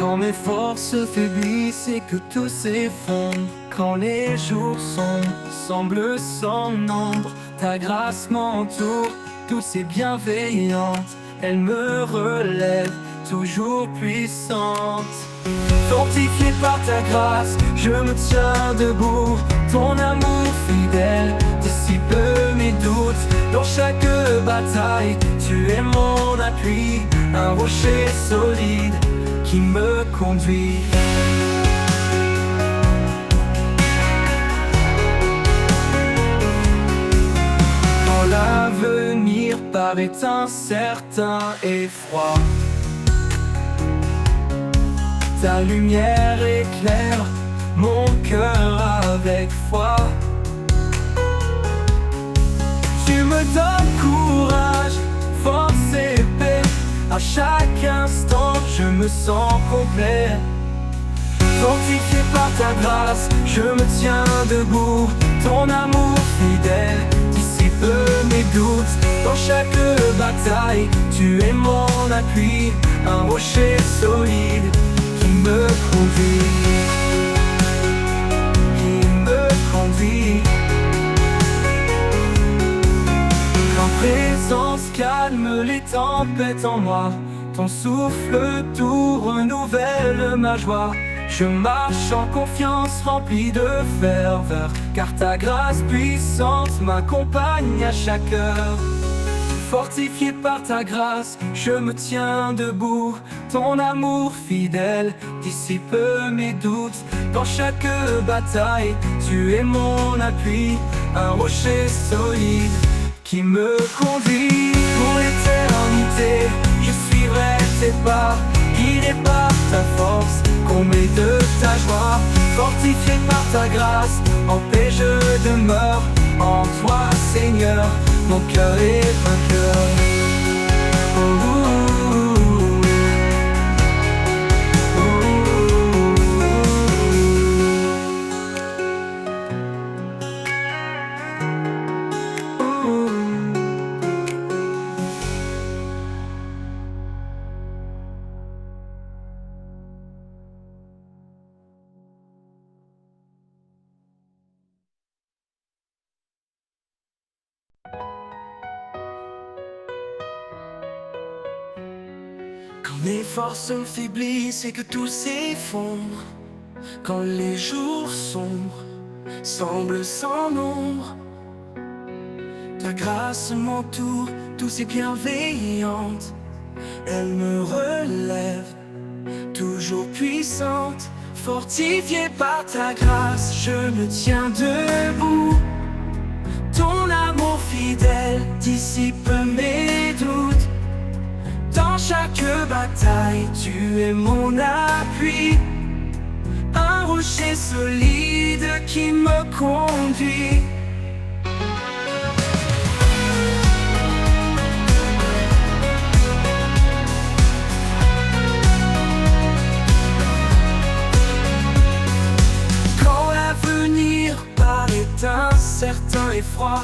Quand mes forces faiblissent et que tout s'effondre, quand les jours sombres semblent sans nombre, ta grâce m'entoure, douce et bienveillante. Elle me relève, toujours puissante. Fortifié par ta grâce, je me tiens debout. Ton amour fidèle dissipe mes doutes. Dans chaque bataille, tu es mon appui, un rocher solide qui me conduit. Quand l'avenir paraît incertain et froid, ta lumière éclaire mon cœur avec foi. Tu me donnes courage, force et paix. À chaque instant, je me sens complet. Fortifié par ta grâce, je me tiens debout. Ton amour fidèle dissipe mes doutes. Dans chaque bataille, tu es mon appui, un rocher solide qui me conduit, qui me conduit. Ta présence calme les tempêtes en moi. Ton souffle doux renouvelle ma joie. Je marche en confiance remplie de ferveur, car ta grâce puissante m'accompagne à chaque heure. Fortifié par ta grâce, je me tiens debout. Ton amour fidèle dissipe mes doutes. Dans chaque bataille, tu es mon appui, un rocher solide qui me conduit. Pour l'éternité, je suivrai tes pas, guidé par ta force, comblé de ta joie. Fortifié par ta grâce, en paix je demeure. En toi, Seigneur, mon cœur est vainqueur. Oh, oh, quand mes forces faiblissent et que tout s'effondre, quand les jours sombres semblent sans nombre, ta grâce m'entoure, douce et bienveillante. Elle me relève, toujours puissante. Fortifié par ta grâce, je me tiens debout. Ton amour fidèle dissipe mes doutes. Dans chaque bataille, tu es mon appui, un rocher solide qui me conduit. Quand l'avenir paraît incertain et froid,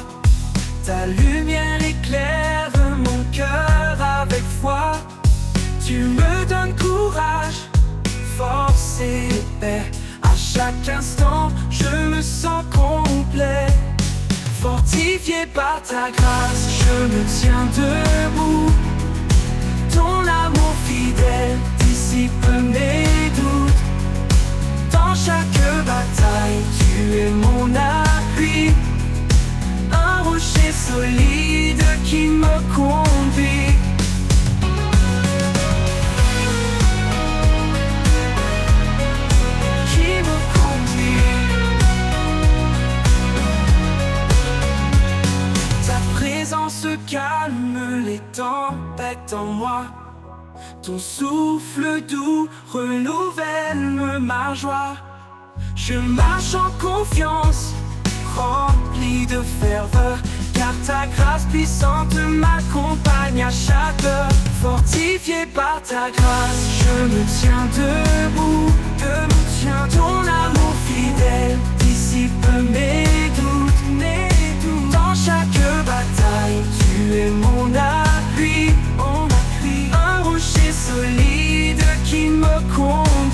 ta lumière éclaire mon cœur avec foi. Tu me donnes courage, force et paix. À chaque instant, je me sens complet. Fortifié par ta grâce, je me tiens debout. Ton amour fidèle dissipe mes doutes. Dans chaque bataille, tu es mon appui, un rocher solide qui me conduit. Qui me conduit. Ta présence calme les tempêtes en moi. Ton souffle doux renouvelle ma joie. Je marche en confiance, rempli de ferveur, car ta grâce puissante m'accompagne à chaque heure. Fortifié par ta grâce, je me tiens debout. Ton amour fidèle dissipe mes doutes. Dans chaque bataille, tu es mon appui, un rocher solide qui me conduit.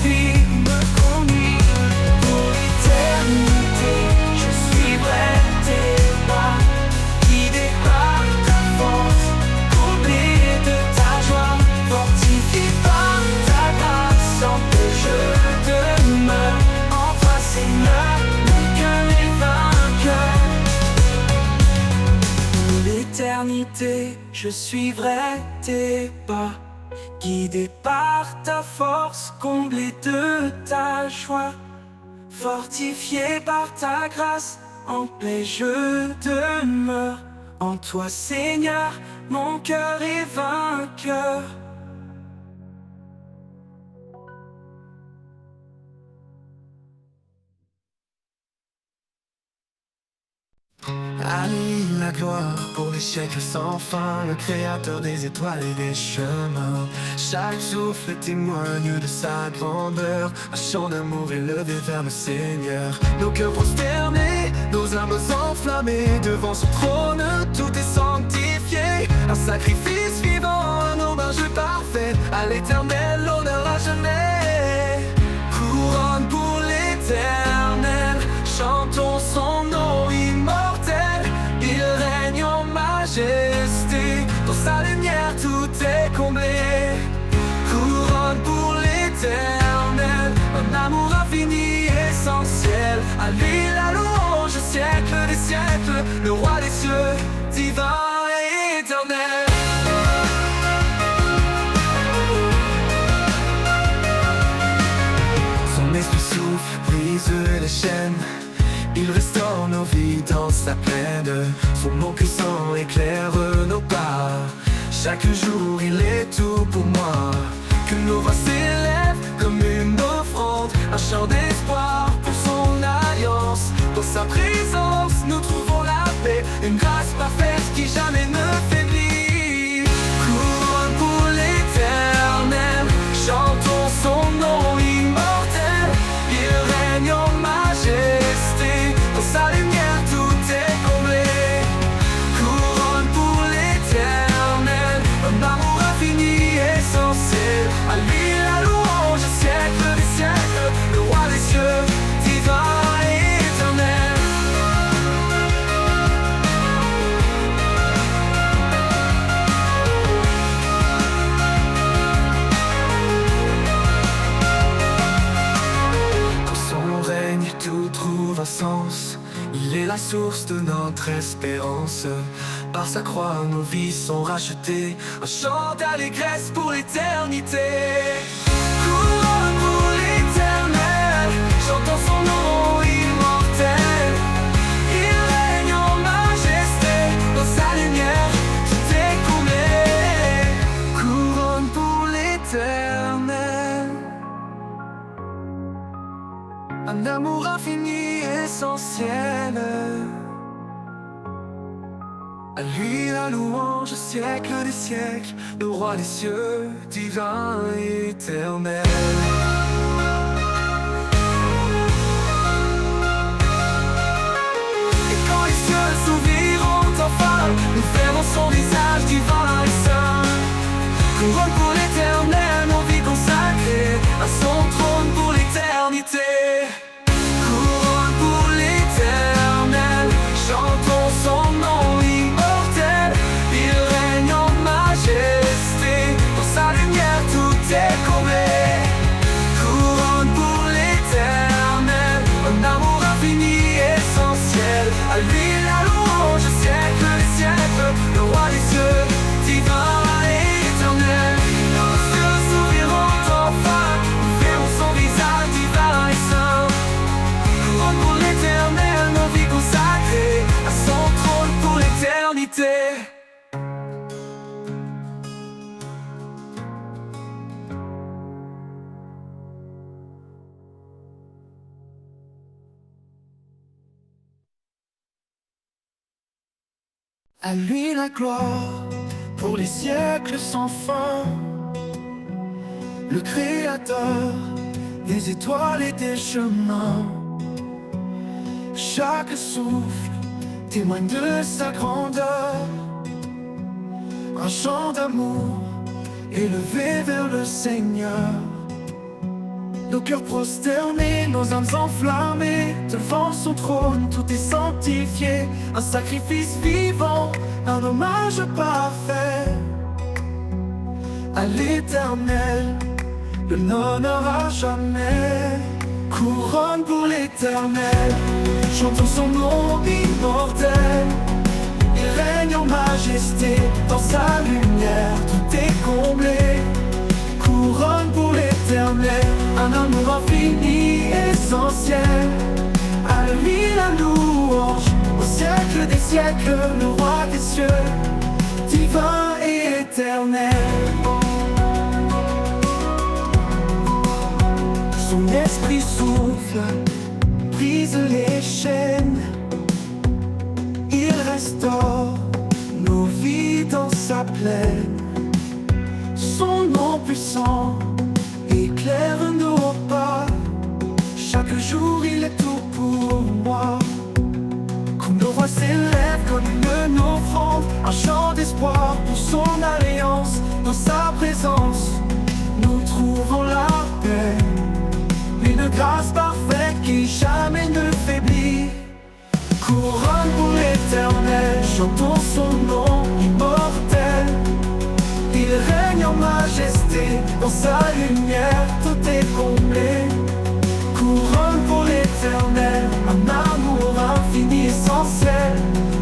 l'éternité, je suivrai tes pas. Guidé par ta force, comblé de ta joie, fortifié par ta grâce, en paix je demeure. En toi Seigneur, mon cœur est vainqueur. À lui la gloire pour les siècles sans fin, le créateur des étoiles et des chemins. Chaque souffle témoigne de sa grandeur, un chant d'amour élevé vers le Seigneur. Nos cœurs prosternés, nos âmes enflammées, devant son trône tout est sanctifié. Un sacrifice vivant, un hommage parfait, à l'éternel l'honneur à jamais. Couronne pour l'éternel, chantons son nom immortel. Il règne en majesté, dans sa lumière tout est comblé. Couronne pour l'éternel, un amour infini, essentiel. À lui la louange, siècle des siècles, le roi des cieux, divin et éternel. Son esprit souffle, brise les chaînes, il restaure nos vies dans sa plaine. Son nom puissant éclaire nos pas. Chaque jour il est tout pour moi. Que nos voix s'élèvent comme une offrande, un chant d'espoir pour son alliance. Dans sa présence nous trouvons la paix, une grâce parfaite qui jamais ne faiblit. Couronne pour l'éternel, chantons son nom immortel. Il règne en majesté, dans sa lumière tout est comblé. Couronne pour l'éternel, un amour infini, essentiel. À lui la louange, siècle des siècles, le roi des cieux, divin et éternel. Dans son règne tout trouve un sens, il est la source de notre espérance. Par sa croix nos vies sont rachetées, un chant d'allégresse pour l'éternité. Couronne pour l'éternel, chantons son nom immortel. Il règne en majesté, dans sa lumière tout est comblé. Couronne pour l'éternel, un amour infini, essentiel. À lui la louange, siècle des siècles, le roi des cieux, divin et éternel. Et quand les cieux s'ouvriront enfin, nous verrons son visage divin et saint. Couronne pour l'éternel, nos vies consacrées à son trône pour l'éternité. Couronne pour l'éternel, chantons son nom immortel. Il règne en majesté, dans sa lumière tout est comblé. Couronne pour l'éternel, un amour infini, essentiel. À lui la louange, siècle des siècles, le roi des cieux, divin et éternel. Nos yeux s'ouvriront enfin, nous verrons son visage divin et saint. Couronne pour l'éternel, nos vies consacrées à son trône pour l'éternité. À lui la gloire pour les siècles sans fin, le créateur des étoiles et des chemins. Chaque souffle témoigne de sa grandeur, un chant d'amour élevé vers le Seigneur. Nos cœurs prosternés, nos âmes enflammées, devant son trône tout est sanctifié. Un sacrifice vivant, un hommage parfait. À l'éternel, de l'honneur à jamais. Couronne pour l'éternel, chantons son nom immortel. Il règne en majesté, majesté, dans sa lumière, tout est comblé. Couronne pour l'éternel, un amour infini, essentiel. À lui la louange, au siècle des siècles, le roi des cieux, divin et éternel. Son esprit souffle, brise les chaînes. Il restaure nos vies dans sa plaine. Son nom puissant éclaire nos pas. Chaque jour il est tout pour moi. Comme nos voix s'élèvent comme une offrande, un chant d'espoir pour son alliance. Dans sa présence, nous trouvons la paix, une grâce parfaite qui jamais ne faiblit. Couronne pour l'éternel, chantons son nom immortel. Il règne en majesté, dans sa lumière tout est comblé. Couronne pour l'éternel, un amour infini essentiel.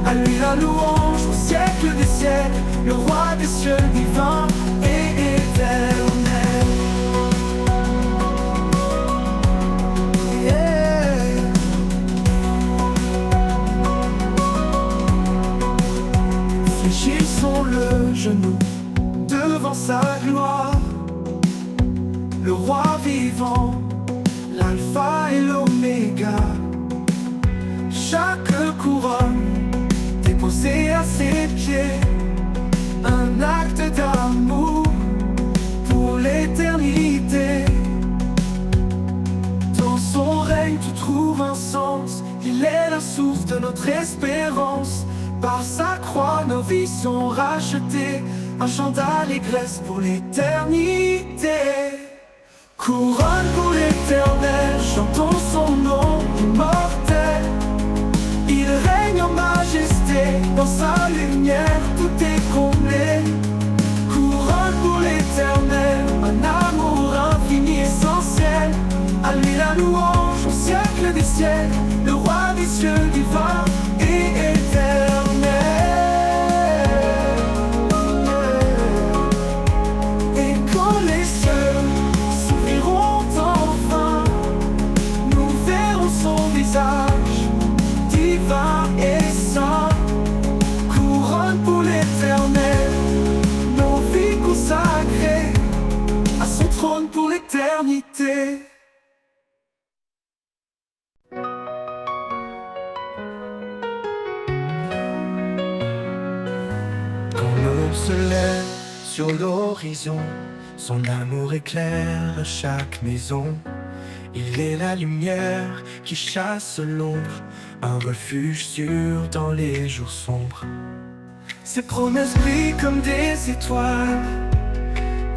À lui la louange au siècle des siècles, le roi des cieux divin et éternel. Fléchissons le genou devant sa gloire, le roi vivant, l'alpha et l'oméga. Chaque couronne déposée à ses pieds, un acte d'amour pour l'éternité. Dans son règne tout trouve un sens, il est la source de notre espérance. Par sa croix nos vies sont rachetées, un chant d'allégresse pour l'éternité. Couronne pour l'éternel, chantons son nom immortel. Il règne en majesté, dans sa lumière tout est comblé. Couronne pour l'éternel, un amour infini essentiel. À lui la louange au siècle des siècles, le roi des cieux divin et éternel. Et quand les cieux s'ouvriront enfin, nous verrons son visage divin et saint. Couronne pour l'éternel, nos vies consacrées à son trône pour l'éternité. Se lève sur l'horizon, son amour éclaire chaque maison. Il est la lumière qui chasse l'ombre, un refuge sûr dans les jours sombres. Ses promesses brillent comme des étoiles,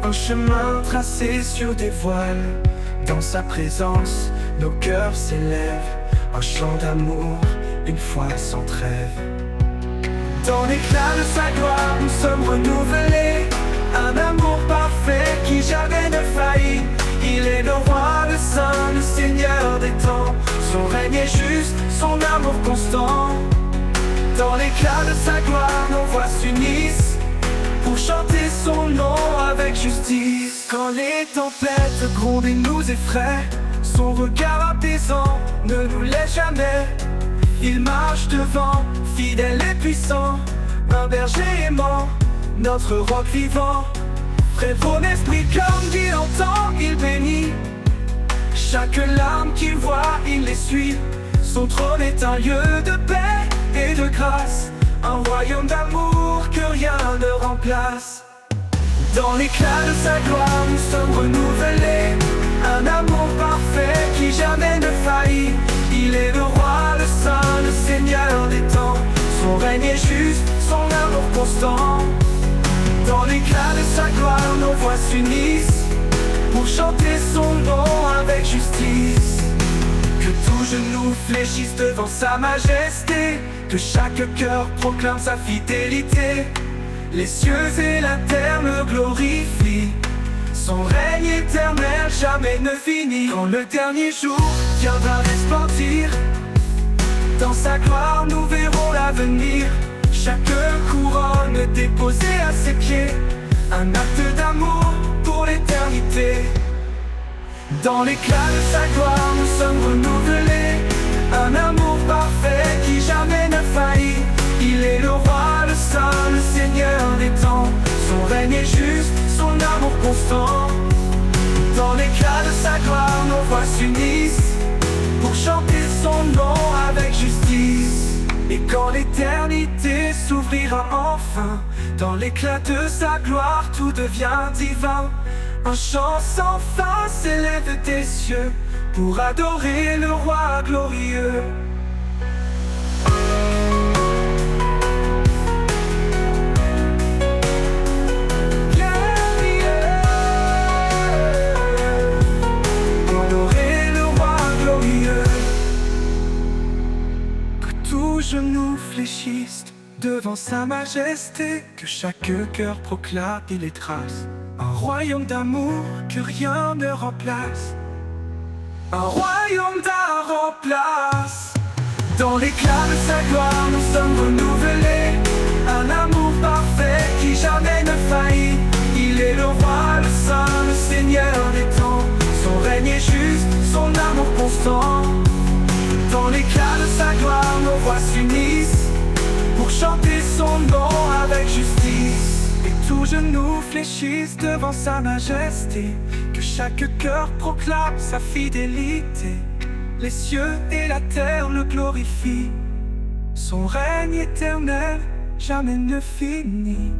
un chemin tracé sur des voiles. Dans sa présence, nos cœurs s'élèvent, un chant d'amour, une foi sans trêve. Dans l'éclat de sa gloire, nous sommes renouvelés, un amour parfait qui jamais ne faillit. Il est le roi, le saint, le seigneur des temps. Son règne est juste, son amour constant. Dans l'éclat de sa gloire, nos voix s'unissent pour chanter son nom avec justice. Quand les tempêtes grondent et nous effraient, son regard apaisant ne nous laisse jamais. Il marche devant, fidèle et puissant, un berger aimant, notre roc vivant. Prévaut l'esprit comme dit longtemps, il bénit chaque larme qu'il voit, il les suit. Son trône est un lieu de paix et de grâce, un royaume d'amour que rien ne remplace. Dans l'éclat de sa gloire, nous sommes renouvelés, un amour parfait qui jamais ne faillit. Il est le roi, le saint, le seigneur des temps. Son règne est juste, son amour constant. Dans l'éclat de sa gloire, nos voix s'unissent pour chanter son nom avec justice. Que tout genou fléchisse devant sa majesté, que chaque cœur proclame sa fidélité. Les cieux et la terre le glorifient, son règne éternel jamais ne finit. Quand le dernier jour viendra resplendir, dans sa gloire nous verrons l'avenir. Chaque couronne est déposé à ses pieds, un acte d'amour pour l'éternité. Dans l'éclat de sa gloire, nous sommes renouvelés, un amour parfait qui jamais ne faillit. Il est le roi, le saint, le seigneur des temps. Son règne est juste, son amour constant. Dans l'éclat de sa gloire, nos voix s'unissent pour chanter son nom avec justice. Et quand l'éternité s'ouvrira enfin, dans l'éclat de sa gloire, tout devient divin. Un chant sans fin s'élève des cieux pour adorer le roi glorieux. Adorer le roi glorieux. Que tout genou fléchisse devant sa majesté, que chaque cœur proclame et les traces. Un royaume d'amour que rien ne remplace. Un royaume d'amour remplace. Dans l'éclat de sa gloire, nous sommes renouvelés, un amour parfait qui jamais ne faillit. Il est le roi, le saint, le seigneur des temps. Son règne est juste, son amour constant. Dans l'éclat de sa gloire, nos voix s'unissent pour chanter son nom avec justice. Et tout genou fléchisse devant sa majesté, que chaque cœur proclame sa fidélité. Les cieux et la terre le glorifient, son règne éternel jamais ne finit.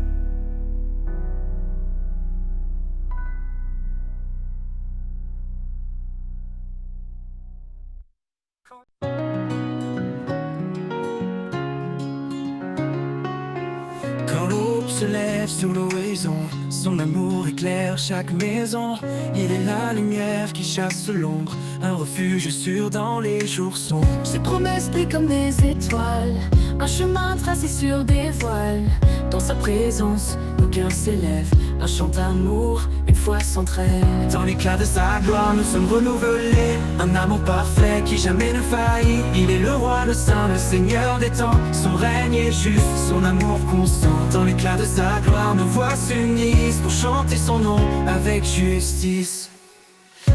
Quand l'aube se lève sur l'horizon, son amour éclaire chaque maison. Il est la lumière qui chasse l'ombre, un refuge sûr dans les jours sombres. Ses promesses brillent comme des étoiles, un chemin tracé sur des voiles. Dans sa présence, nos cœurs s'élèvent, un chant d'amour, une foi sans trêve. Dans l'éclat de sa gloire, nous sommes renouvelés, un amour parfait qui jamais ne faillit. Il est le roi, le saint, le seigneur des temps. Son règne est juste, son amour constant. Dans l'éclat de sa gloire, nos voix s'unissent pour chanter son nom avec justice.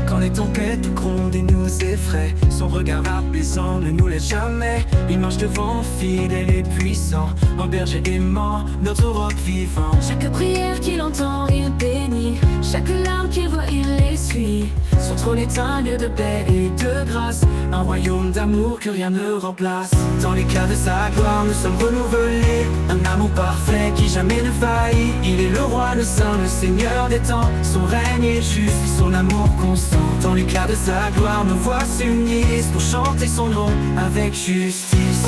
Quand les tempêtes grondent et nous effraient, son regard apaisant ne nous laisse jamais. Il marche devant, fidèle et puissant, un berger aimant, notre roc vivant. Chaque prière qu'il entend, il bénit, chaque larme qu'il voit, il essuie. Son trône est un lieu de paix et de grâce, un royaume d'amour que rien ne remplace. Dans l'éclat de sa gloire, nous sommes renouvelés, un amour parfait qui jamais ne faillit. Il est le roi, le saint, le seigneur des temps. Son règne est juste, son amour constant. Dans l'éclat de sa gloire, nos voix s'unissent pour chanter son nom avec justice.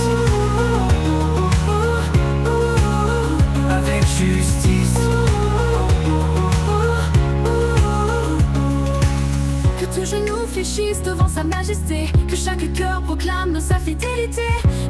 Avec justice. Que tout genou fléchisse devant sa majesté, que chaque cœur proclame sa fidélité.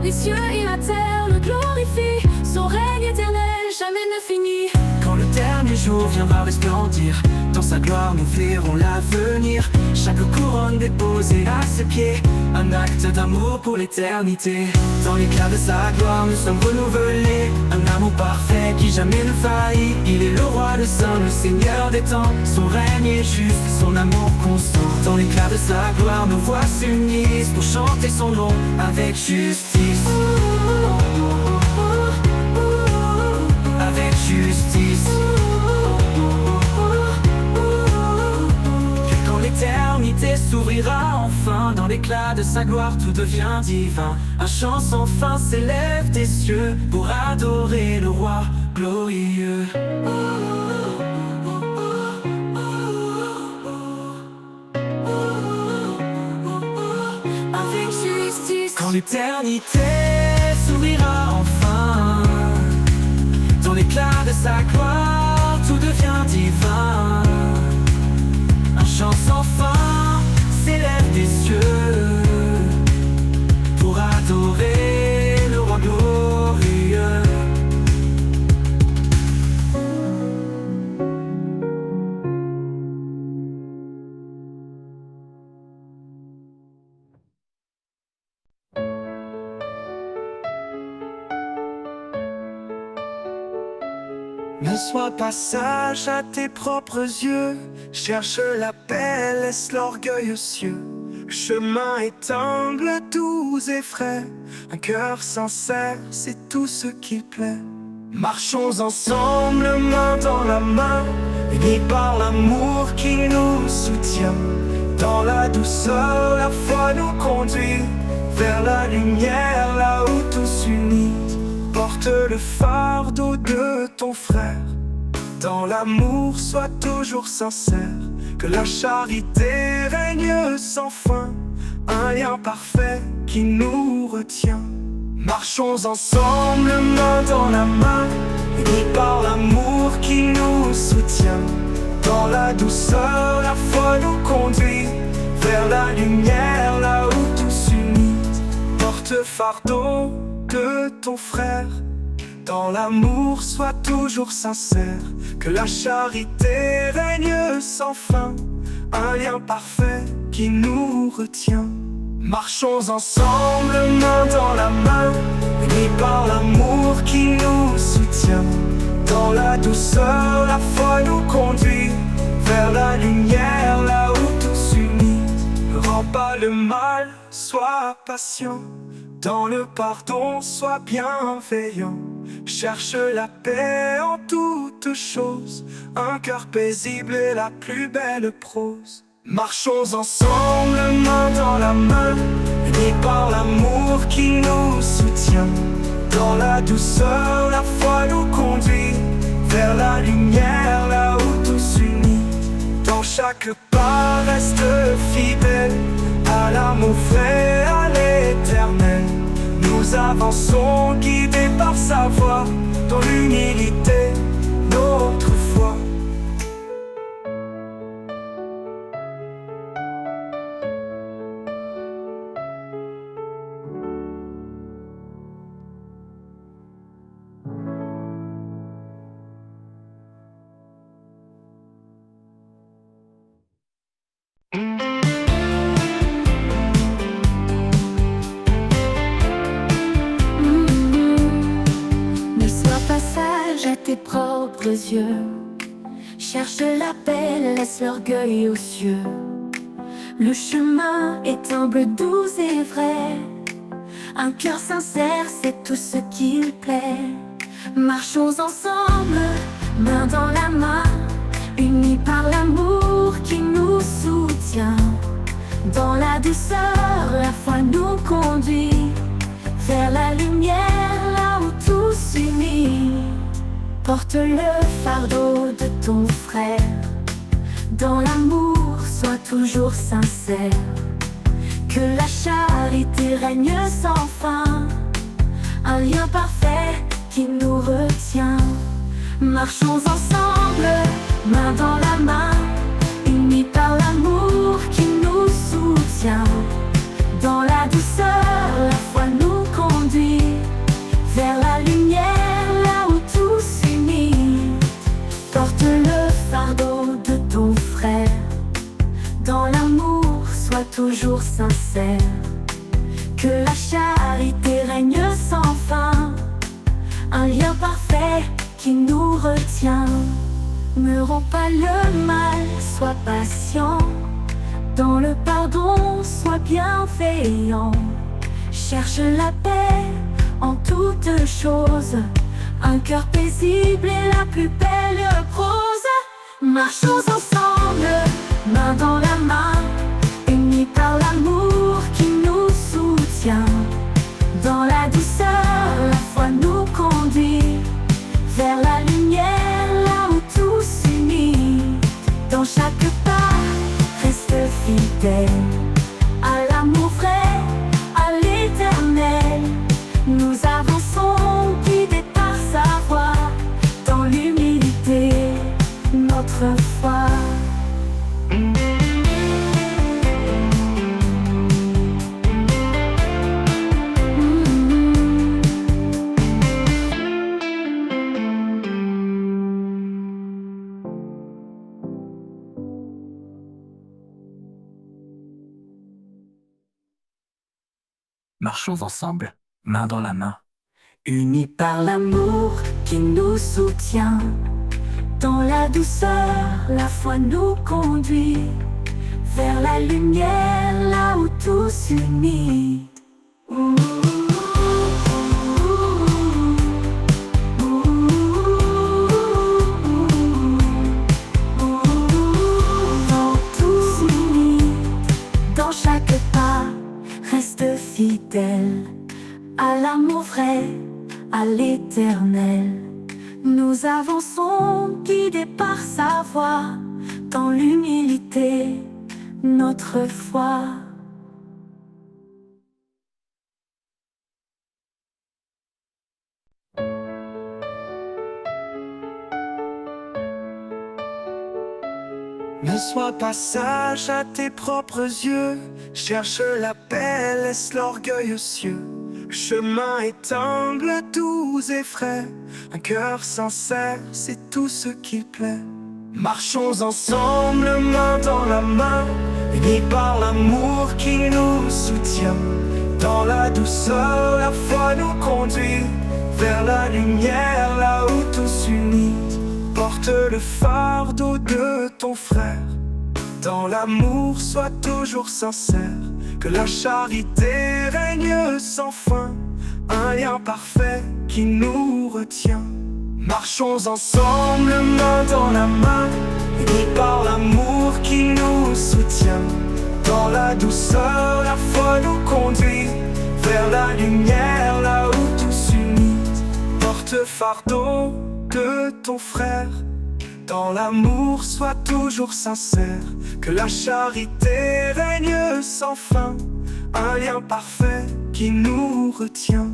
Les cieux et la terre le glorifient, son règne éternel jamais ne finit. Quand le dernier jour viendra resplendir, dans sa gloire nous verrons l'avenir. Chaque couronne déposée à ses pieds, un acte d'amour pour l'éternité. Dans l'éclat de sa gloire nous sommes renouvelés, un amour parfait qui jamais ne faillit. Il est le roi, le saint, le seigneur des temps. Son règne est juste, son amour constant. Dans l'éclat de sa gloire nos voix s'unissent pour chanter son nom avec justice. Avec justice. Que quand l'éternité s'ouvrira enfin, dans l'éclat de sa gloire tout devient divin. Un chant sans fin s'élève des cieux pour adorer le roi glorieux. Avec justice. Quand l'éternité s'ouvrira enfin, dans l'éclat de sa gloire, tout devient divin. Un chant sans fin s'élève des cieux pour adorer le roi glorieux. Ne sois pas sage à tes propres yeux, cherche la paix, laisse l'orgueil aux cieux. Le chemin est humble, doux et frais, un cœur sincère, c'est tout ce qu'il plaît. Marchons ensemble, main dans la main, unis par l'amour qui nous soutient. Dans la douceur, la foi nous conduit vers la lumière, là où tous unis. Porte le fardeau de ton frère. Dans l'amour, sois toujours sincère. Que la charité règne sans fin. Un lien parfait qui nous retient. Marchons ensemble, main dans la main, unis par l'amour qui nous soutient. Dans la douceur, la foi nous conduit vers la lumière, là où tous unis. Porte fardeau de ton frère. Dans l'amour, sois toujours sincère. Que la charité règne sans fin. Un lien parfait qui nous retient. Marchons ensemble, main dans la main, unis par l'amour qui nous soutient. Dans la douceur, la foi nous conduit vers la lumière, là où tous unis. Ne rends pas le mal, sois patient. Dans le pardon, sois bienveillant. Cherche la paix en toutes choses. Un cœur paisible est la plus belle prose. Marchons ensemble, main dans la main, unis par l'amour qui nous soutient. Dans la douceur, la foi nous conduit vers la lumière, là où tous unis. Dans chaque pas, reste fidèle à l'amour vrai, à l'éternel. Nous avançons guidés par sa voix, dans l'humilité, notre foi. Ne sois pas sage à tes propres yeux. Cherche la paix, laisse l'orgueil aux cieux. Le chemin est humble, doux et vrai. Un cœur sincère, c'est tout ce qu'il plaît. Marchons ensemble, main dans la main, unis par l'amour qui nous soutient. Dans la douceur, la foi nous conduit vers la lumière, là où tous unis. Porte le fardeau de ton frère. Dans l'amour, sois toujours sincère. Que la charité règne sans fin. Un lien parfait qui nous retient. Marchons ensemble, main dans la main, unis par l'amour qui nous soutient. Dans la douceur, la foi nous conduit vers la lumière, là où tous unis. Porte le fardeau de ton frère. Dans l'amour, sois toujours sincère. Que la charité règne sans fin. Un lien parfait qui nous retient. Ne rends pas le mal, sois patient. Dans le pardon, sois bienveillant. Cherche la paix en toutes choses. Un cœur paisible est la plus belle prose. Marchons ensemble, main dans la main, unis par l'amour qui nous soutient. Dans la douceur, la foi nous conduit vers la lumière, là où tous unis. Dans chaque pas, reste fidèle à l'amour vrai, à l'éternel. Nous avançons guidés par sa voix, dans l'humilité, notre foi. Marchons ensemble, main dans la main. Unis par l'amour qui nous soutient. Dans la douceur, la foi nous conduit vers la lumière, là où tout s'unit. Dans tout s'unit, dans chaque pas, reste fidèle à l'amour vrai, à l'éternel. Nous avançons guidés par sa voix, dans l'humilité, notre foi. Ne sois pas sage à tes propres yeux, cherche la paix, laisse l'orgueil aux cieux. Le chemin est humble, doux et frais, un cœur sincère, c'est tout ce qui plaît. Marchons ensemble, main dans la main, unis par l'amour qui nous soutient. Dans la douceur, la foi nous conduit vers la lumière, là où tout s'unit. Porte le fardeau de ton frère, dans l'amour sois toujours sincère. Que la charité règne sans fin, un lien parfait qui nous retient. Marchons ensemble, main dans la main, unis par l'amour qui nous soutient. Dans la douceur, la foi nous conduit vers la lumière, là où tout s'unit. Porte fardeau de ton frère, dans l'amour sois toujours sincère. Que la charité règne sans fin, un lien parfait qui nous retient.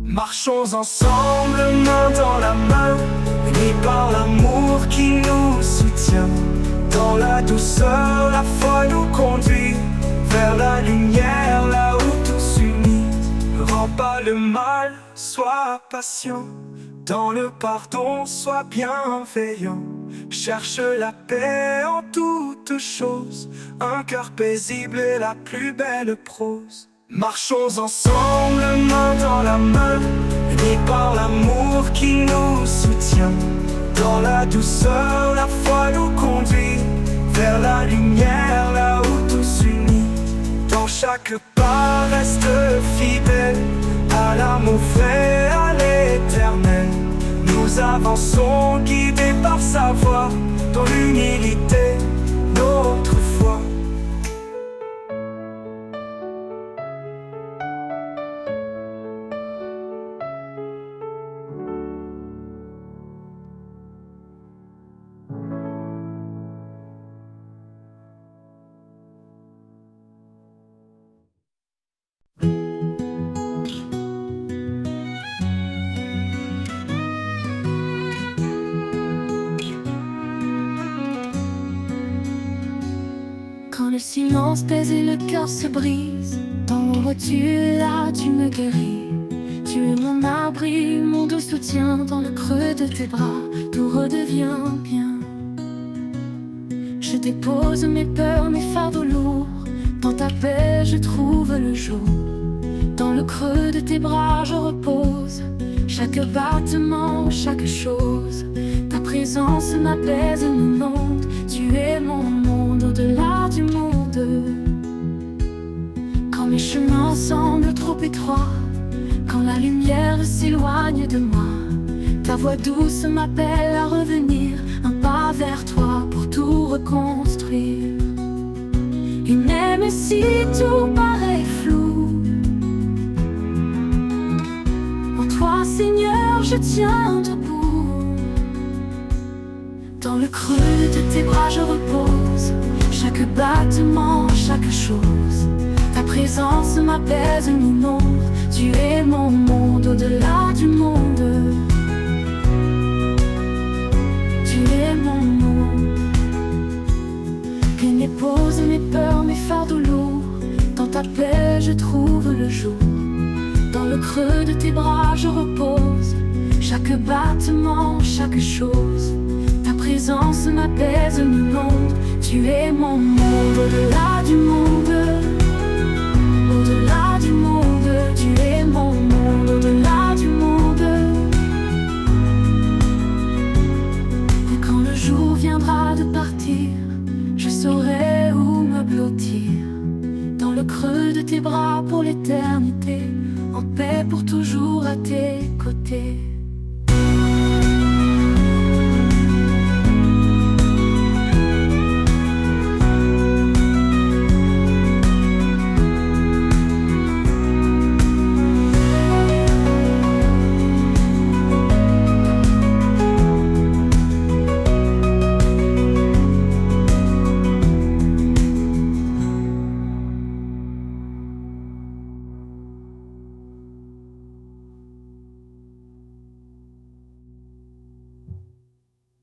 Marchons ensemble, main dans la main, unis par l'amour qui nous soutient. Dans la douceur, la foi nous conduit vers la lumière, là où tout s'unit. Ne rends pas le mal, sois patient. Dans le pardon, sois bienveillant. Cherche la paix en toutes choses, un cœur paisible est la plus belle prose. Marchons ensemble, main dans la main, unis par l'amour qui nous soutient. Dans la douceur, la foi nous conduit vers la lumière, là où tout s'unit. Dans chaque pas, reste fidèle à l'amour vrai, à l'éternel. Nous avançons guidés par sa voix, dans l'humilité, notre foi. Quand le silence pèse et le cœur se brise, dans l'ombre tu es là, tu me guéris. Tu es mon abri, mon doux soutien. Dans le creux de tes bras, tout redevient bien. Je dépose mes peurs, mes fardeaux lourds. Dans ta paix je trouve le jour. Dans le creux de tes bras je repose. Chaque battement, chaque chose. Ta présence m'apaise et m'inonde. Tu es mon monde au-delà du monde. Quand mes chemins semblent trop étroits, quand la lumière s'éloigne de moi, ta voix douce m'appelle à revenir, un pas vers toi pour tout reconstruire. Et même si tout paraît flou, en toi Seigneur je tiens debout. Dans le creux de tes bras je repose. Chaque battement, chaque chose. Ta présence m'apaise, m'inonde. Tu es mon monde au-delà du monde. Tu es mon monde. Viens dépose mes peurs, mes fardeaux lourds. Dans ta paix je trouve le jour. Dans le creux de tes bras je repose. Chaque battement, chaque chose. Ta présence m'apaise, m'inonde. Tu es mon monde au-delà du monde. Au-delà du monde. Tu es mon monde au-delà du monde. Et quand le partir, je saurais où me blottir, dans le creux de tes bras pour l'éternité, en paix pour toujours à tes côtés.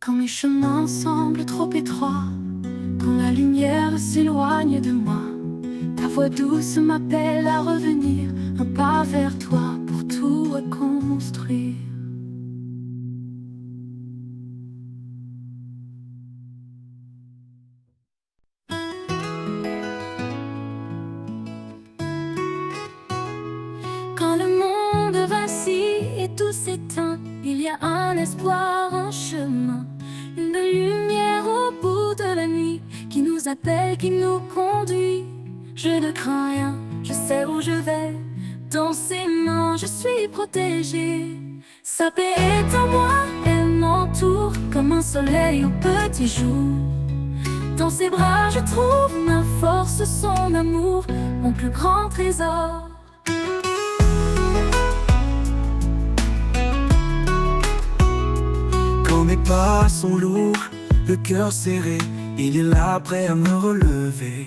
Quand mes chemins semblent trop étroits, quand la lumière s'éloigne de moi, ta voix douce m'appelle à revenir, un pas vers toi pour tout reconstruire. Quand le monde vacille et tout s'éteint, il y a un espoir, un chemin, une lumière au bout de la nuit qui nous appelle, qui nous conduit. Je ne crains rien, je sais où je vais. Dans ses mains, je suis protégée. Sa paix est en moi, elle m'entoure comme un soleil au petit jour. Dans ses bras, je trouve ma force, son amour, mon plus grand trésor. Quand mes pas sont lourds, le cœur serré, il est là prêt à me relever.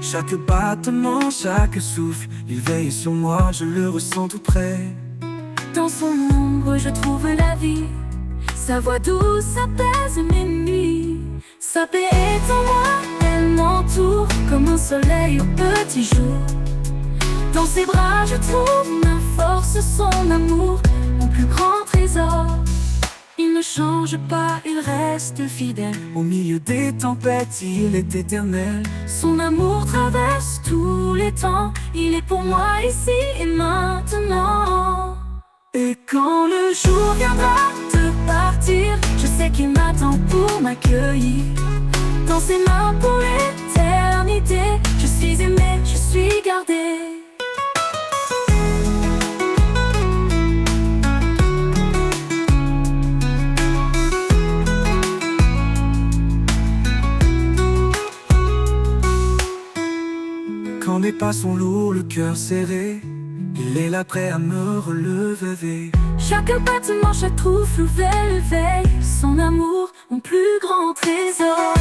Chaque battement, chaque souffle, il veille sur moi, je le ressens tout près. Dans son ombre, je trouve la vie. Sa voix douce apaise mes nuits. Sa paix est en moi, elle m'entoure comme un soleil au petit jour. Dans ses bras, je trouve ma force, son amour, mon plus grand trésor. Il ne change pas, il reste fidèle. Au milieu des tempêtes, il est éternel. Son amour traverse tous les temps. Il est pour moi ici et maintenant. Et Quand le jour viendra de partir, je sais qu'il m'attend pour m'accueillir. Dans ses mains pour l'éternité, je suis aimé, je suis gardé. quand mes pas sont lourds, le cœur serré, il est là prêt à me relever. Chaque battement, chaque trouffle nouvelle veille, son amour, mon plus grand trésor.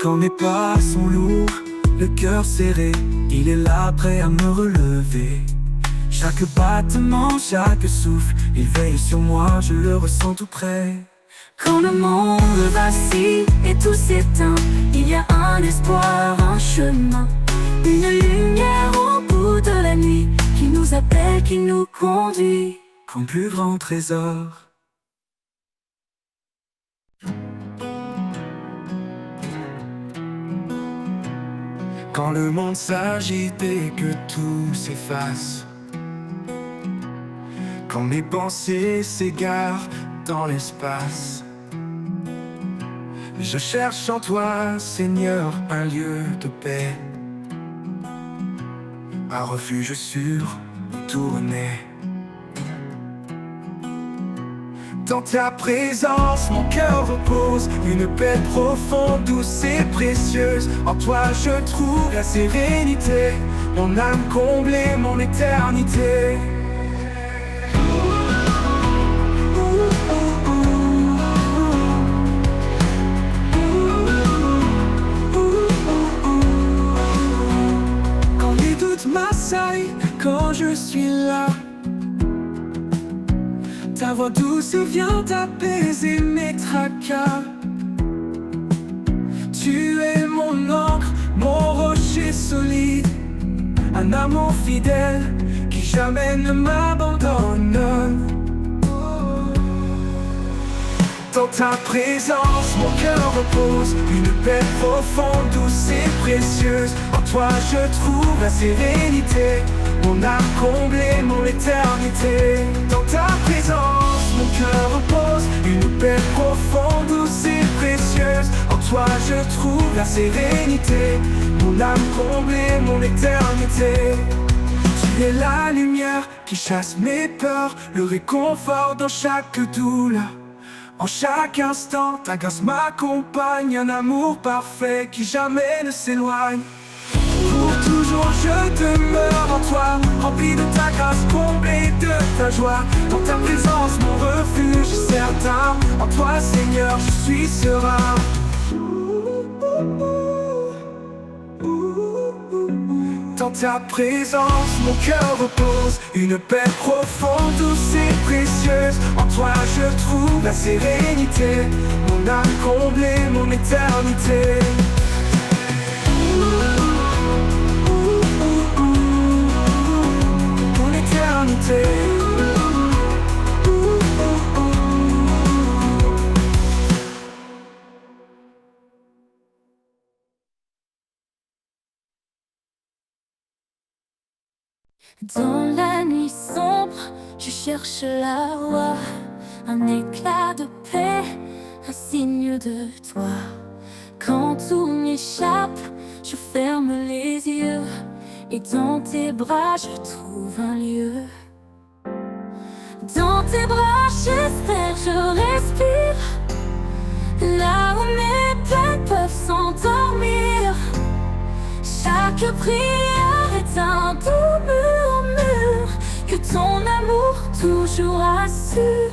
Quand mes pas sont lourds, le cœur serré, il est là prêt à me relever. Chaque battement, chaque souffle, il veille sur moi, je le ressens tout près. Quand le monde vacille et tout s'éteint, il y a un espoir, un chemin, une lumière au bout de la nuit qui nous appelle, qui nous conduit. Comme plus grand trésor. Quand le monde s'agite et que tout s'efface, quand mes pensées s'égarent dans l'espace, je cherche en toi, Seigneur, un lieu de paix, un refuge sûr où tourner. Dans ta présence, mon cœur repose, une paix profonde, douce et précieuse. En toi je trouve la sérénité, mon âme comblée, mon éternité. Quand les doutes m'assaillent, quand je suis là, ta voix douce vient apaiser mes tracas. Tu es mon encre, mon rocher solide, un amour fidèle qui jamais ne m'abandonne. Dans ta présence, mon cœur repose. Une paix profonde, douce et précieuse. En toi je trouve la sérénité. Mon âme comblée, mon éternité. Dans ta présence, mon cœur repose. Une paix profonde, douce et précieuse. En toi je trouve la sérénité. Mon âme comblée, mon éternité. Tu es la lumière qui chasse mes peurs, le réconfort dans chaque douleur. En chaque instant, ta grâce m'accompagne, un amour parfait qui jamais ne s'éloigne. Pour toujours je demeure en toi, rempli de ta grâce, comblé de ta joie. Dans ta présence, mon refuge est certain. En toi, Seigneur, je suis serein. Dans ta présence, mon cœur repose. Une paix profonde, douce et précieuse. En toi je trouve la sérénité. Mon âme comblée, mon éternité. Mon éternité. Dans la nuit sombre, je cherche la voie, un éclat de paix, un signe de toi. Quand tout m'échappe, je ferme les yeux, et dans tes bras je trouve un lieu. Dans tes bras j'espère, je respire, là où mes peines peuvent s'endormir. Chaque prière est un doux murmure que ton amour toujours assure.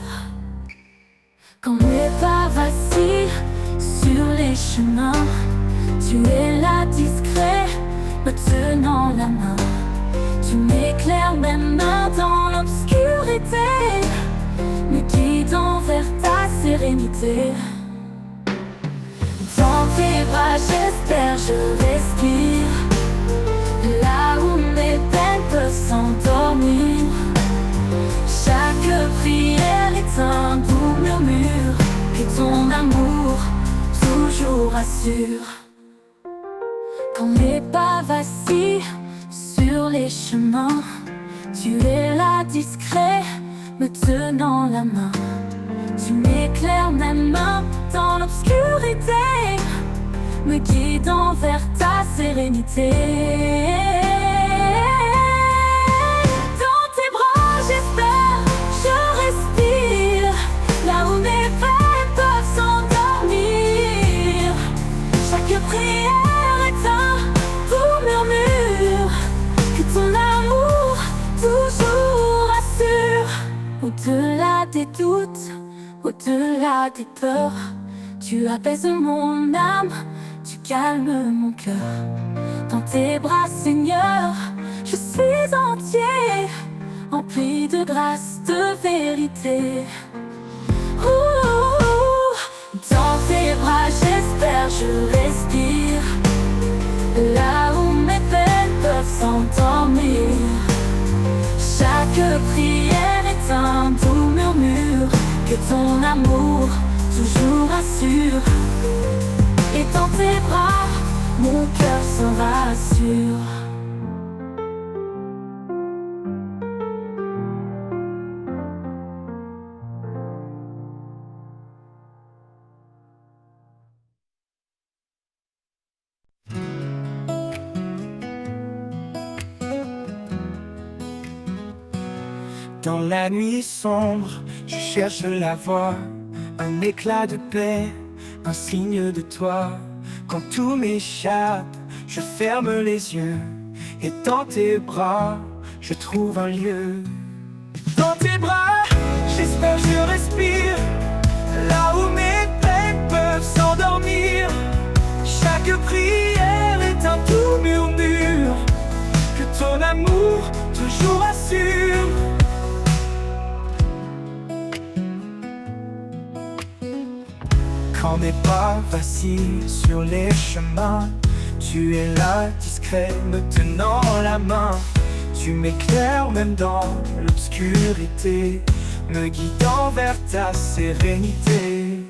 Quand mes pas vacillent sur les chemins, tu es là discret, me tenant la main. Tu m'éclaires même dans l'obscurité, me guidant vers ta sérénité. Dans tes bras j'espère, je respire, là où mes peines peuvent s'endormir. Chaque prière est un doux murmure que ton amour toujours assure. Quand mes pas vacillent sur les chemins, tu es là discret, me tenant la main. Tu m'éclaires même dans l'obscurité, me guidant vers ta sérénité. Dans tes bras j'espère, je respire, là où mes peines peuvent s'endormir. Chaque prière est un doux murmure que ton amour toujours assure. Au-delà des doutes, au-delà des peurs, tu apaises mon âme, tu calmes mon cœur. Dans tes bras, Seigneur, je suis entier, empli de grâce, de vérité. Dans tes bras, j'espère, je respire, là où mes peines peuvent s'endormir. Chaque prière est un doux murmure que ton amour toujours assure. Et dans tes bras, mon cœur se rassure. Dans la nuit sombre, je cherche la voie, un éclat de paix, un signe de toi. Quand tout m'échappe, je ferme les yeux, et dans tes bras, je trouve un lieu. Dans tes bras, j'espère, je respire, là où mes peines peuvent s'endormir. Chaque prière est un doux murmure que ton amour toujours assure. Quand mes pas vacillent sur les chemins, tu es là discret, me tenant la main. Tu m'éclaires même dans l'obscurité, me guidant vers ta sérénité.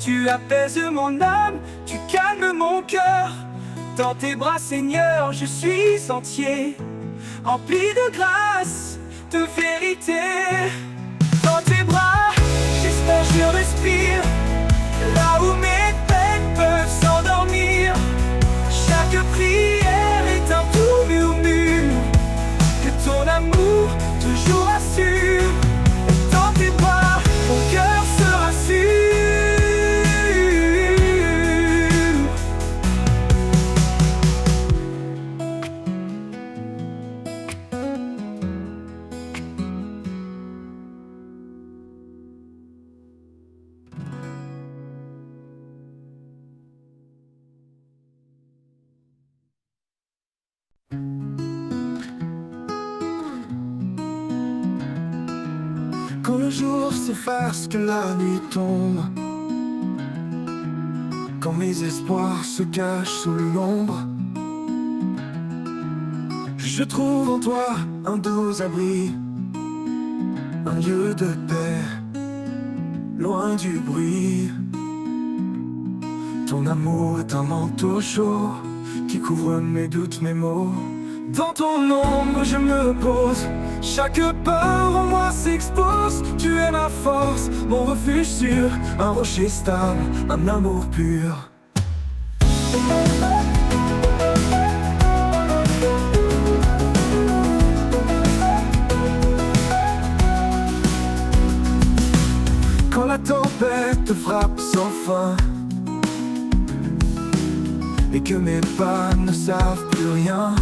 tu apaises mon âme, tu calmes mon cœur. Dans tes bras, Seigneur, je suis entier, rempli de grâce, de vérité. Dans tes bras, j'espère, je respire, là où mes peines peuvent s'endormir. Chaque prière est un doux murmure que ton amour toujours assure. Dans tes bras, mon cœur se rassure. Quand le jour s'efface, que la nuit tombe, quand mes espoirs se cachent sous l'ombre, je trouve en toi un doux abri, un lieu de paix, loin du bruit. Ton amour est un manteau chaud qui couvre mes doutes, mes maux. Dans ton ombre je me pose, chaque peur en moi s'expose. Tu es ma force, mon refuge sûr, un rocher stable, un amour pur. Quand la tempête frappe sans fin et que mes pas ne savent plus rien,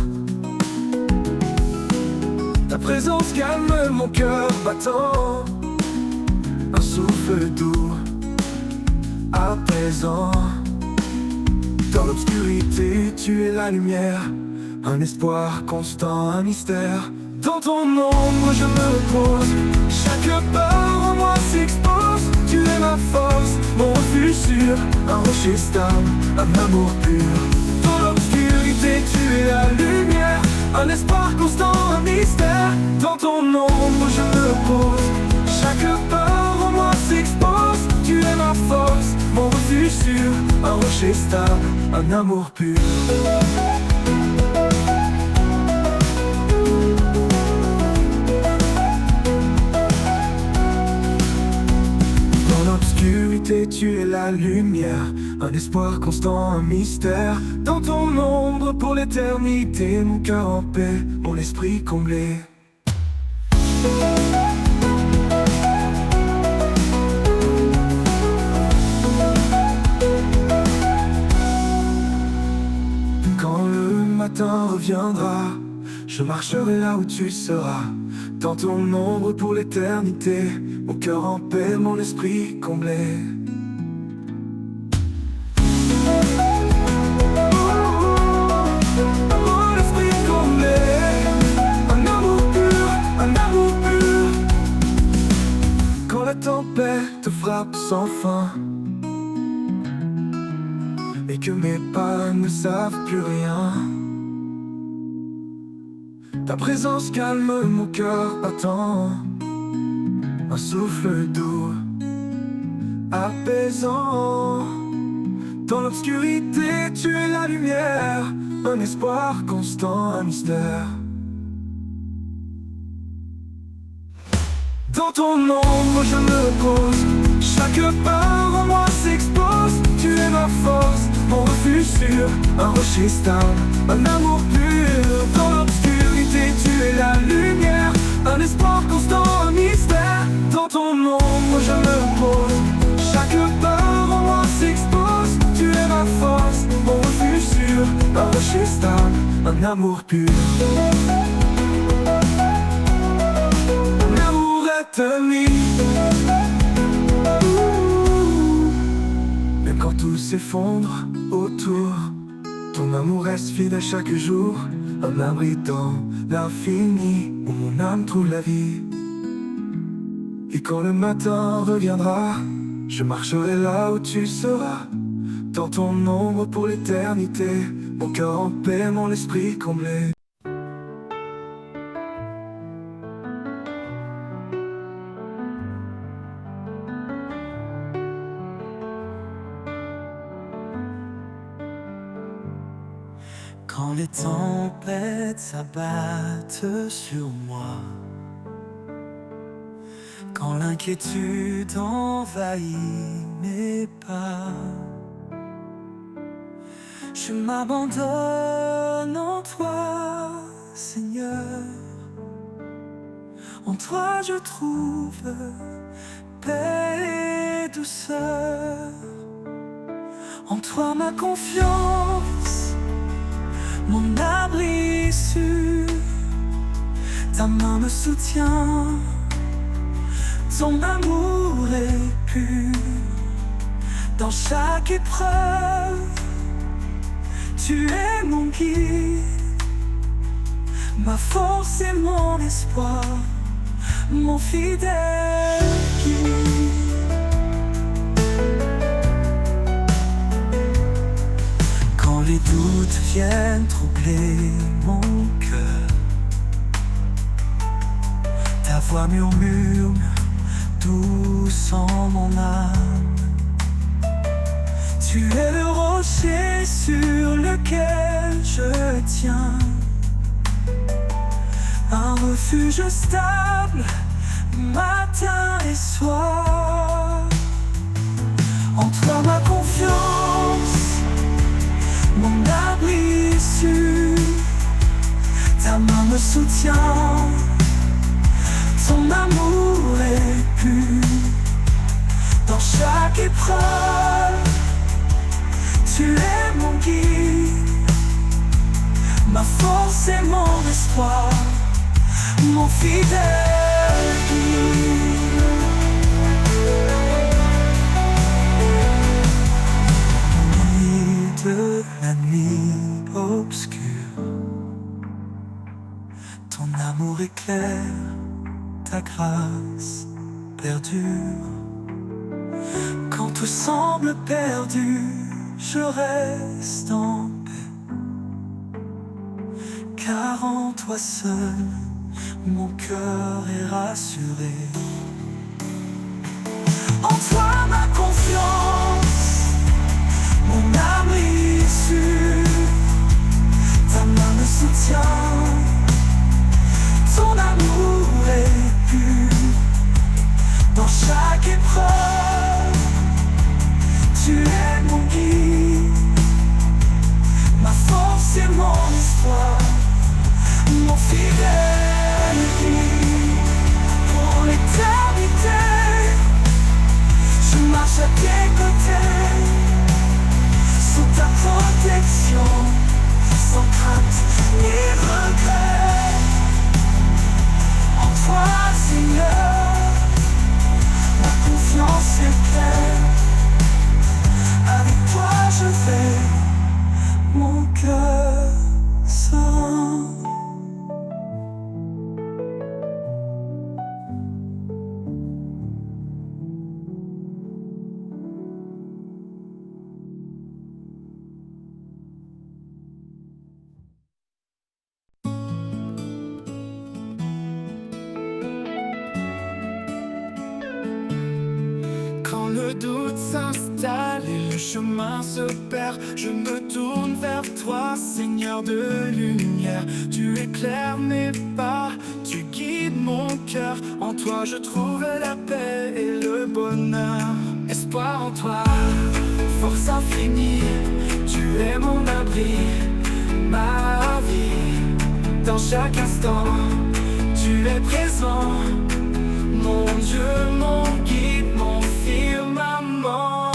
ta présence calme mon cœur battant, un souffle doux, apaisant. Dans l'obscurité, tu es la lumière, un espoir constant, un mystère. Dans ton ombre, je me pose, chaque peur en moi s'expose. Tu es ma force, mon refuge sûr, un rocher stable, un amour pur. Dans l'obscurité, tu es la lumière, un espoir constant, un mystère. Dans ton ombre je me pose, chaque peur en moi s'expose. Tu es ma force, mon refuge sûr, un rocher stable, un amour pur. Dans l'obscurité tu es la lumière, un espoir constant, un mystère. Dans ton ombre pour l'éternité, mon cœur en paix, mon esprit comblé. Quand le matin reviendra, je marcherai là où tu seras. Dans ton ombre pour l'éternité, mon cœur en paix, mon esprit comblé. La tempête frappe sans fin et que mes pas ne savent plus rien, ta présence calme mon cœur battant, un souffle doux, apaisant. Dans l'obscurité tu es la lumière, un espoir constant, un mystère. Dans ton ombre je me pose, chaque peur en moi s'expose. Tu es ma force, mon refuge sûr, un rocher stable, un amour pur. Dans l'obscurité tu es la lumière, un espoir constant, un mystère. Dans ton ombre je me pose, chaque peur en moi s'expose. Tu es ma force, mon refuge sûr, un rocher stable, un amour pur. Même quand tout s'effondre autour, ton amour reste fidèle chaque jour, un abri dans l'infini où mon âme trouve la vie. Et quand le matin reviendra, je marcherai là où tu seras. Dans ton ombre pour l'éternité, mon cœur en paix, mon esprit comblé. Quand les tempêtes s'abattent sur moi, quand l'inquiétude envahit mes pas, je m'abandonne en toi, Seigneur. En toi je trouve paix et douceur. En toi ma confiance, mon abri sûr. Ta main me soutient, ton amour est pur. Dans chaque épreuve, tu es mon guide, ma force et mon espoir, mon fidèle guide. Quand les doutes viennent troubler mon cœur, ta voix murmure douce en mon âme. Tu es le rocher sur lequel je tiens, un refuge stable, matin et soir. En toi ma confiance, mon abri sûr. Ta main me soutient, ton amour est pur. Dans chaque épreuve, tu es mon guide, ma force et mon espoir, mon fidèle guide. Au milieu de la nuit obscure, ton amour éclaire, ta grâce perdure. Quand tout semble perdu, je reste en paix, car en toi seul, mon cœur est rassuré. En toi ma confiance, mon abri sûr. Ta main me soutient, ton amour est pur. Dans chaque épreuve, tu es mon guide, ma force et mon espoir, mon fidèle guide. Pour l'éternité, je marche à tes côtés, sous ta protection, sans crainte ni regret. En toi, Seigneur, ma confiance est pleine. Avec toi je vais, mon cœur serein. Quand le doute s'installe et le chemin se perd, je me tourne vers toi, Seigneur de lumière. Tu éclaires mes pas, tu guides mon cœur. En toi je trouve la paix et le bonheur. Espoir en toi, force infinie, tu es mon abri, ma vie. Dans chaque instant, tu es présent, mon Dieu, mon guide, mon firmament.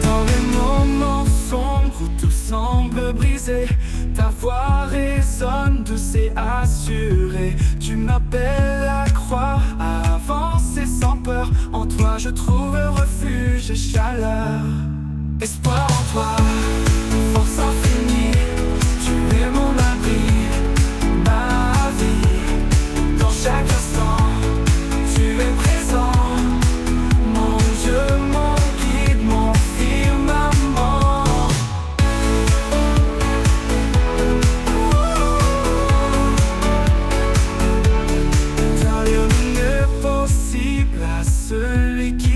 Dans les moments sombres où tout semble brisé, ta voix résonne douce et assurée. Tu m'appelles à croire, à avancer sans peur. En toi je trouve refuge et chaleur. Espoir en toi, force infinie, tu es mon abri, ma vie. Dans chaque instant, tu es présent, mon Dieu, mon guide, mon firmament. Rien n'est possible à celui qui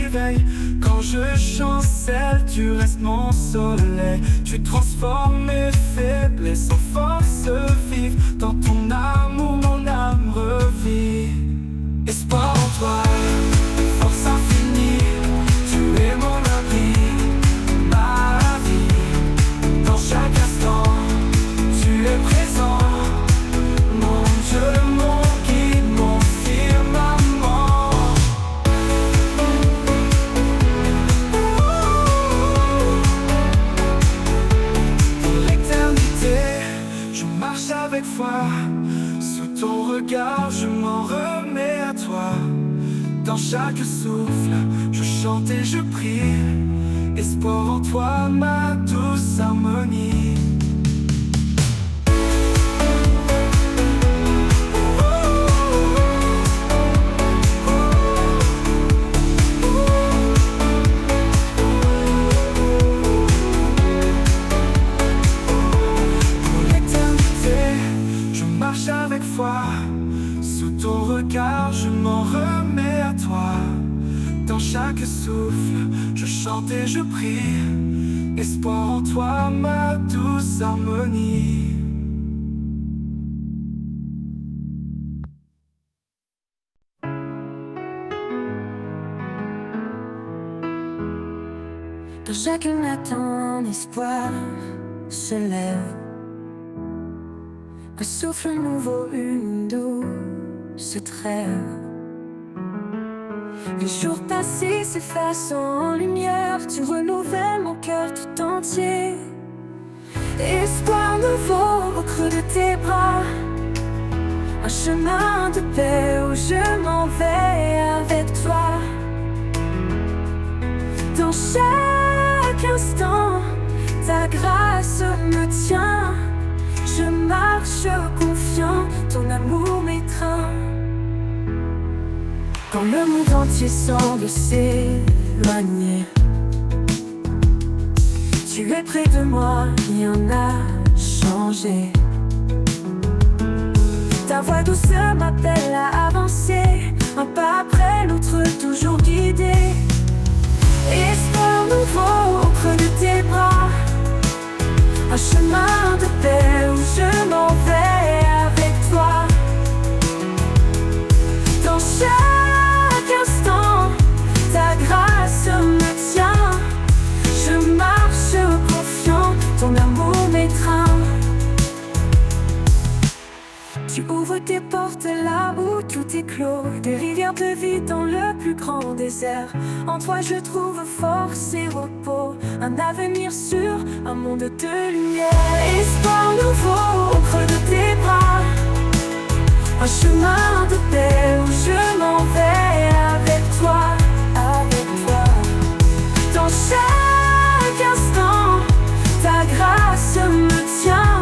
soleil. Tu transformes mes faiblesses en force vive. Dans ton amour, mon âme revit. Espoir en toi, force infinie. Tu es mon abri, ma vie. Dans chaque instant, tu es présent. Mon Dieu, mon guide, mon firmament. Pour l'éternité, je marche avec foi. Sous ton regard, je m'en remets à toi. Dans chaque souffle, je chante et je prie. Espoir en toi, ma douce harmonie. Avec foi, sous ton regard, je m'en remets à toi. Dans chaque souffle, je chante et je prie. Espoir en toi, ma douce harmonie. Dans chaque matin, un espoir se lève. Un souffle nouveau, une douce trêve. Les jours passés s'effacent en lumière. Tu renouvelles mon cœur tout entier. Espoir nouveau au creux de tes bras. Un chemin de paix où je m'en vais avec toi. Dans chaque instant, ta grâce me tient. Je marche confiant, ton amour m'étreint. Quand le monde entier semble s'éloigner, tu es près de moi, rien n'a changé. Ta voix douce m'appelle à avancer, un pas après l'autre, toujours guidé. Espoir nouveau au creux de tes bras. Un chemin de paix où je m'en vais avec toi. Dans chaque instant, ta grâce me tient. Je marche confiant, ton amour m'étreint. Tu ouvres tes portes là où tout est clos. Des rivières de vie dans le plus grand désert. En toi je trouve force et repos. Un avenir sûr, un monde de lumière. Espoir nouveau au creux de tes bras. Un chemin de paix où je m'en vais avec toi, avec toi. Dans chaque instant, ta grâce me tient.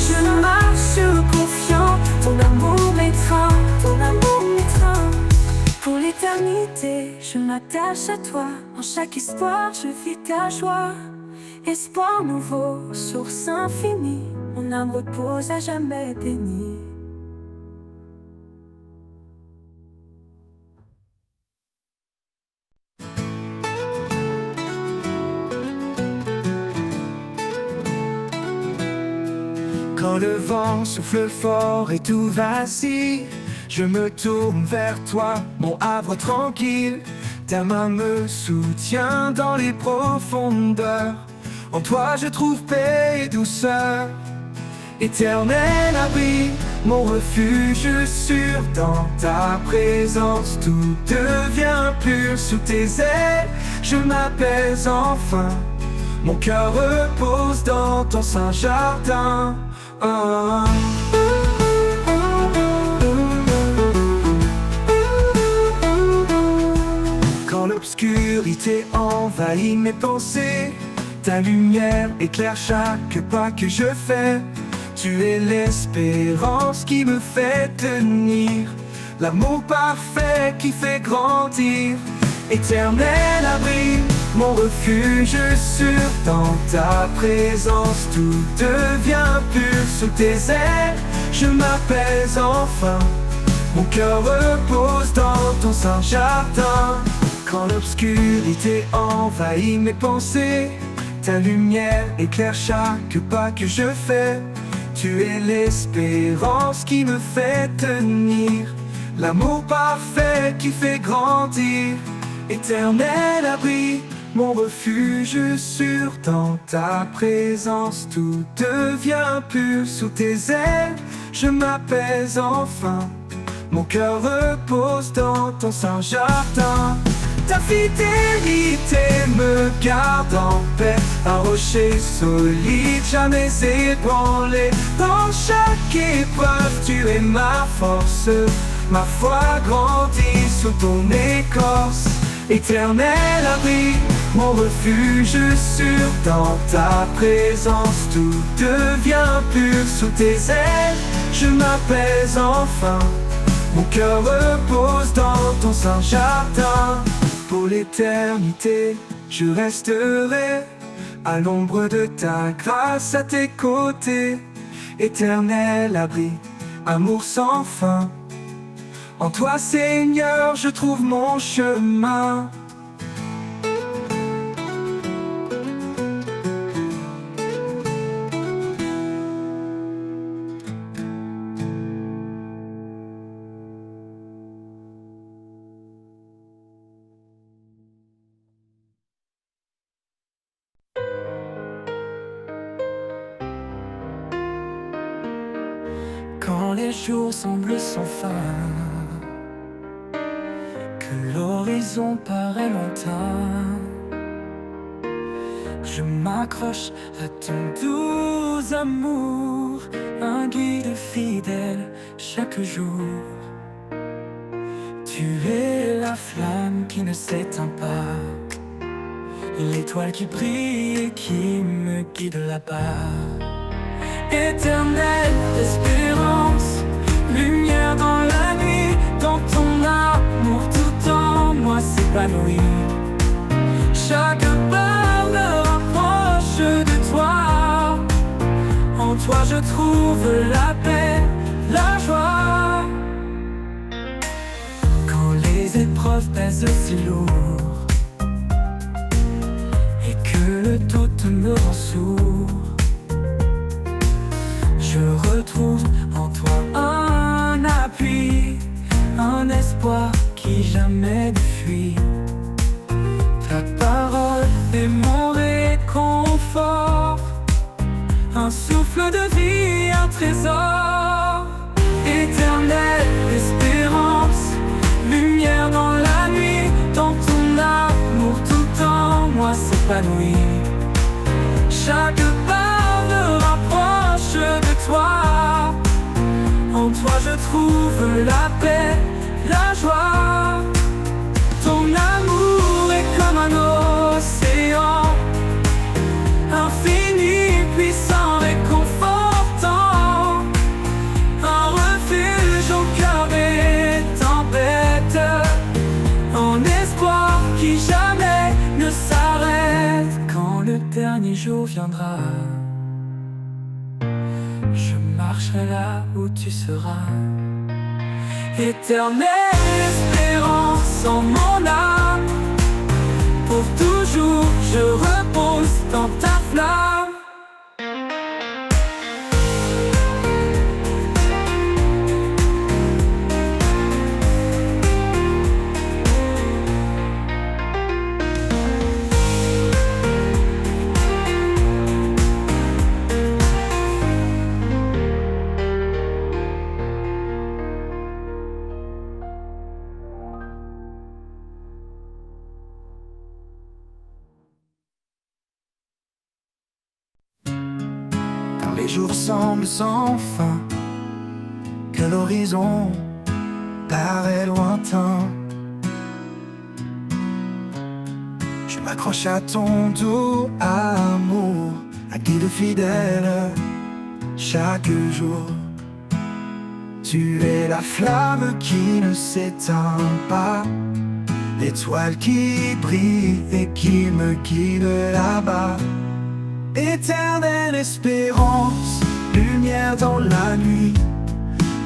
Je marche confiant, ton amour m'étreint, ton amour m'étreint. Pour l'éternité, je m'attache à toi. En chaque espoir, je vis ta joie. Espoir nouveau, source infinie. Mon âme repose à jamais bénie. Quand le vent souffle fort et tout vacille, je me tourne vers toi, mon havre tranquille. Ta main me soutient dans les profondeurs. En toi je trouve paix et douceur. Éternel abri, mon refuge sûr. Dans ta présence tout devient pur. Sous tes ailes je m'apaise enfin. Mon cœur repose dans ton saint jardin. Quand l'obscurité envahit mes pensées, ta lumière éclaire chaque pas que je fais. Tu es l'espérance qui me fait tenir, l'amour parfait qui fait grandir. Éternel abri, mon refuge sûr. Dans ta présence tout devient pur. Sous tes ailes je m'apaise enfin. Mon cœur repose dans ton saint jardin. Quand l'obscurité envahit mes pensées, Ta lumière éclaire chaque pas que je fais. Tu es l'espérance qui me fait tenir, l'amour parfait qui fait grandir. Éternel abri, mon refuge sûr dans ta présence. Tout devient pur sous tes ailes, je m'apaise enfin. Mon cœur repose dans ton saint jardin. Ta fidélité me garde en paix, un rocher solide, jamais ébranlé. Dans chaque épreuve, tu es ma force, ma foi grandit sous ton écorce. Éternel abri, mon refuge sûr dans ta présence. Tout devient pur sous tes ailes, je m'apaise enfin. Mon cœur repose dans ton saint jardin. Pour l'éternité, je resterai à l'ombre de ta grâce, à tes côtés. Éternel abri, amour sans fin. En toi, Seigneur, je trouve mon chemin. Quand les jours semblent sans fin, que l'horizon paraît lointain, je m'accroche à ton doux amour, un guide fidèle chaque jour. Tu es la flamme qui ne s'éteint pas, l'étoile qui brille et qui me guide là-bas. Éternelle espérance, lumière dans la nuit, dans ton amour tout en moi s'épanouit. Chaque pas me rapproche de toi, en toi je trouve la paix, la joie. Quand les épreuves pèsent si lourd et que le doute me rend sourd, je retrouve en toi un appui, un espoir qui jamais ne fuit. Ta parole est mon réconfort, un souffle de vie, un trésor. Éternelle espérance, lumière dans la nuit, dans ton amour tout en moi s'épanouit. Chaque pas me rapproche de toi, en toi je trouve la paix, la joie. Ton amour est comme un océan, infini, puissant, réconfortant, un refuge au cœur des tempêtes, un espoir qui jamais ne s'arrête. Quand le dernier jour viendra, je marcherai là où tu seras. Éternelle espérance en mon âme, pour toujours je repose dans ta flamme. Les jours semblent sans fin, que l'horizon paraît lointain. Je m'accroche à ton doux amour, un guide fidèle chaque jour. Tu es la flamme qui ne s'éteint pas, l'étoile qui brille et qui me guide là-bas. Éternelle espérance, lumière dans la nuit,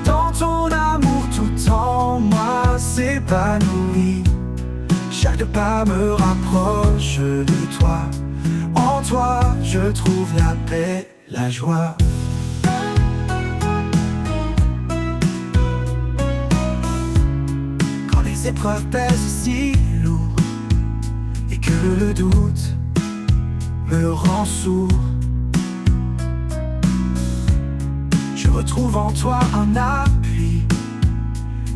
dans ton amour tout en moi s'épanouit. Chaque pas me rapproche de toi, en toi, je trouve la paix, la joie. Quand les épreuves pèsent si lourd et que le doute me rend sourd, je retrouve en toi un appui,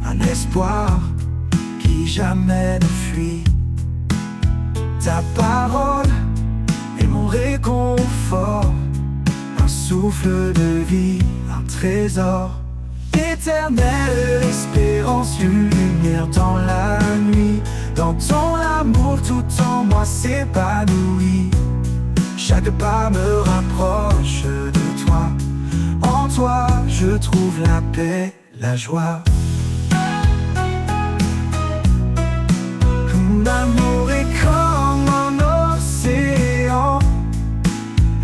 un espoir qui jamais ne fuit. Ta parole est mon réconfort, un souffle de vie, un trésor. Éternelle espérance, une lumière dans la nuit. Dans ton amour, tout en moi s'épanouit. Chaque pas me rapproche de toi. En toi, je trouve la paix, la joie. L'amour est comme un océan,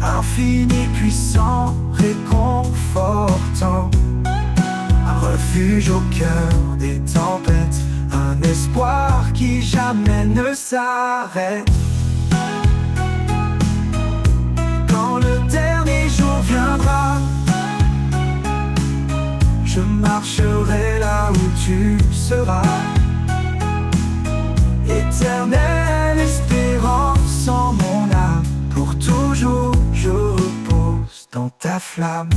infini, puissant, réconfortant. Un refuge au cœur des tempêtes, un espoir qui jamais ne s'arrête. Quand le dernier jour viendra, je marcherai là où tu seras. Éternelle espérance en mon âme, pour toujours je repose dans ta flamme.